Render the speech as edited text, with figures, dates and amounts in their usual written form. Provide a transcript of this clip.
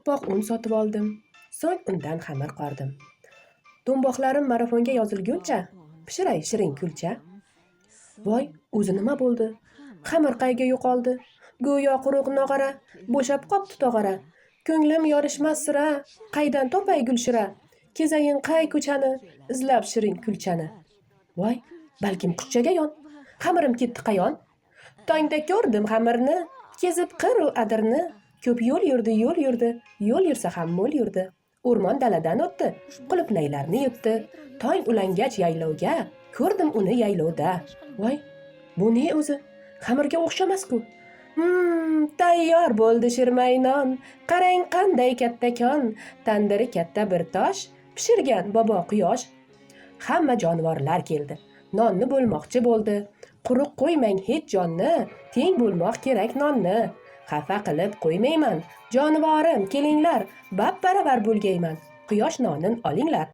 oppoq un sotib oldim. So'ng undan xamir qordim. Do'mboqlarim marafonga yozilguncha pishiray shirin kulcha. Voy, o'zi nima bo'ldi? Xamir qayga yo'qoldi? Go'yo quruq nog'ora, bo'shab qopti tog'ora. Ko'nglim yorishmas sira, qaydan topay gulshira? Kezayin qay ko'chani, izlab shirin kulchani. Voy, balkim quchchaga yon. Xamirim ketdi qayon? Tongda ko'rdim xamirni, kezib qiru adirni. Ko'p yo'l yurdi, yo'l yursa ham mo'l yurdi. O'rmon daladan o'tdi, qulupnaylarni yutdi. Tong ulangach yaylovga, ko'rdim uni yaylovda. Voy, bu ne o'zi? Xamirga o'xshamas-ku. Tayyor bo'ldi shirmaynon. Qarang qanday kattakon. Tandiri katta bir tosh, pishirgan bobo quyosh. Hamma jonivorlar keldi. Nonni bo'lmoqchi bo'ldi. Quruq qo'ymang hech jonni, teng bo'lmoq kerak nonni. Xafa qilib qo'ymayman, jonivorim kelinglar, bab baravar bo'lgayman. Quyosh nonin olinglar.